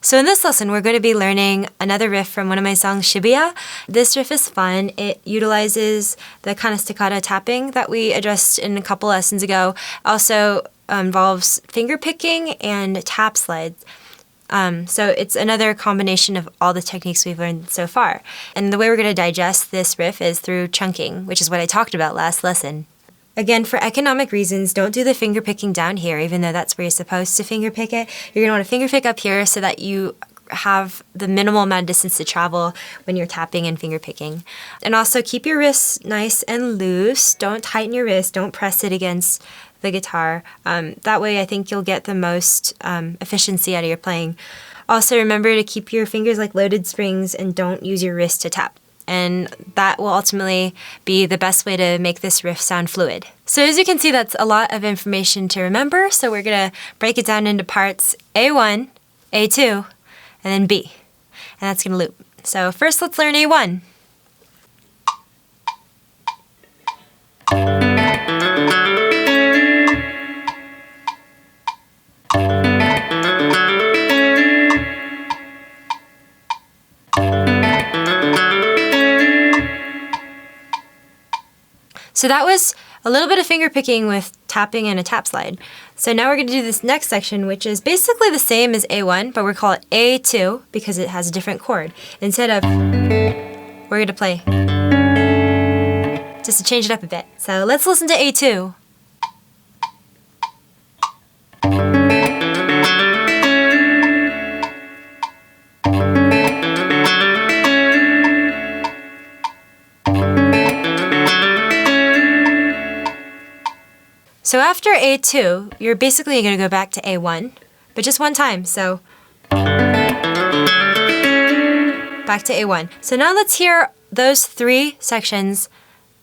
So in this lesson, we're going to be learning another riff from one of my songs, Shibuya. This riff is fun. It utilizes the kind of staccato tapping that we addressed in a couple lessons ago. Also involves finger picking and tap slides. So it's another combination of all the techniques we've learned so far. And the way we're going to digest this riff is through chunking, which is what I talked about last lesson. Again, for economic reasons, don't do the finger picking down here, even though that's where you're supposed to finger pick it. You're going to want to finger pick up here so that you have the minimal amount of distance to travel when you're tapping and finger picking. And also keep your wrists nice and loose. Don't tighten your wrist. Don't press it against the guitar. That way I think you'll get the most efficiency out of your playing. Also remember to keep your fingers like loaded springs and don't use your wrist to tap. And that will ultimately be the best way to make this riff sound fluid. So as you can see, that's a lot of information to remember. So we're going to break it down into parts A1, A2, and then B. And that's going to loop. So first let's learn A1. So that was a little bit of finger picking with tapping and a tap slide. So now we're going to do this next section, which is basically the same as A1, but we're call it A2 because it has a different chord. Instead of, we're going to play just to change it up a bit. So let's listen to A2. So after A2, you're basically going to go back to A1, but just one time. So back to A1. So now let's hear those three sections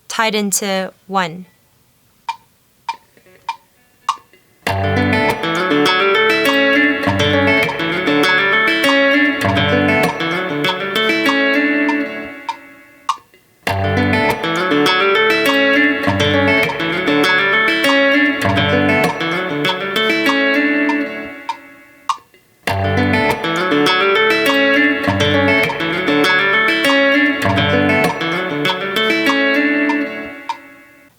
tied into one.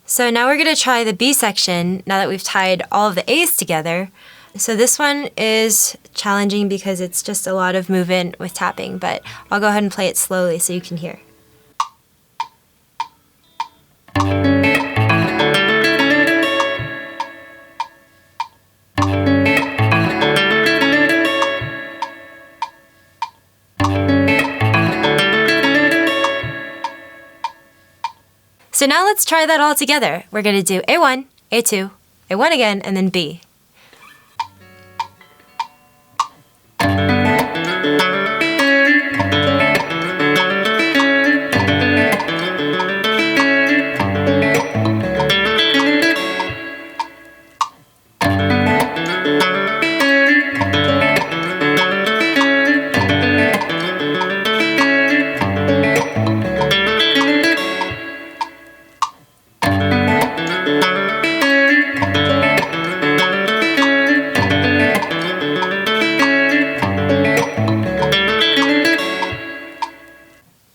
So now we're going to try the B section now that we've tied all of the A's together. So this one is challenging because it's just a lot of movement with tapping, but I'll go ahead and play it slowly so you can hear. So now let's try that all together. We're going to do A1, A2, A1 again, and then B.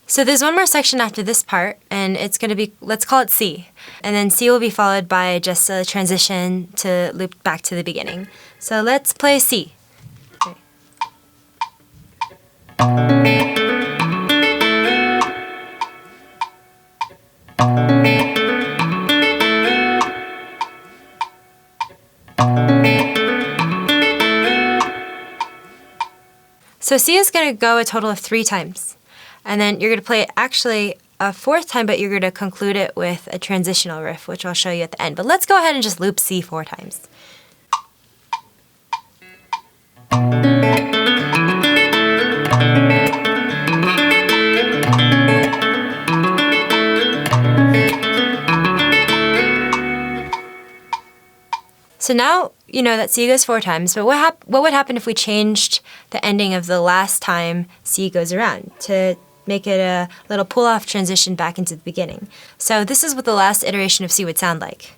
So there's one more section after this part, and it's going to be, let's call it C. And then C will be followed by just a transition to loop back to the beginning. So let's play C. Okay. So C is going to go a total of 3 times. And then you're going to play it actually a 4th time, but you're going to conclude it with a transitional riff, which I'll show you at the end. But let's go ahead and just loop C 4 times. So now you know that C goes 4 times, but what would happen if we changed the ending of the last time C goes around to make it a little pull-off transition back into the beginning. So this is what the last iteration of C would sound like.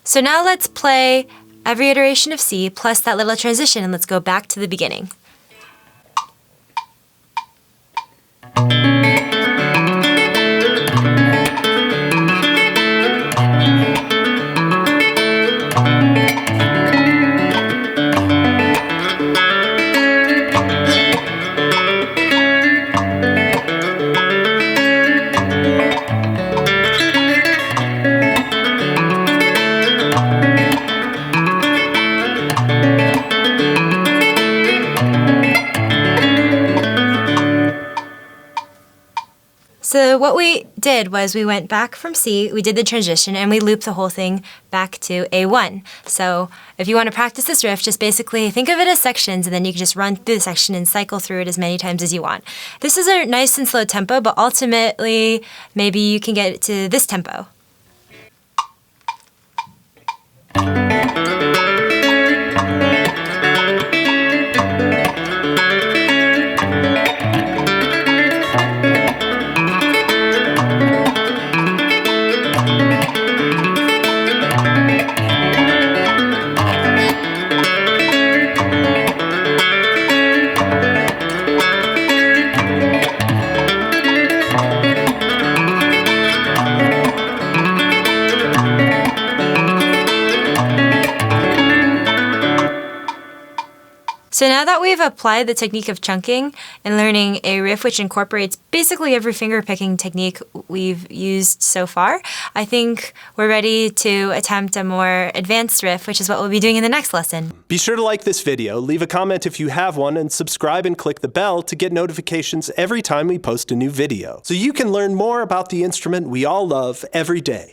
So now let's play every iteration of C plus that little transition, and let's go back to the beginning. So what we did was we went back from C, we did the transition, and we looped the whole thing back to A1. So if you want to practice this riff, just basically think of it as sections, and then you can just run through the section and cycle through it as many times as you want. This is a nice and slow tempo, but ultimately, maybe you can get it to this tempo. So now that we've applied the technique of chunking and learning a riff which incorporates basically every finger-picking technique we've used so far, I think we're ready to attempt a more advanced riff, which is what we'll be doing in the next lesson. Be sure to like this video, leave a comment if you have one, and subscribe and click the bell to get notifications every time we post a new video, so you can learn more about the instrument we all love every day.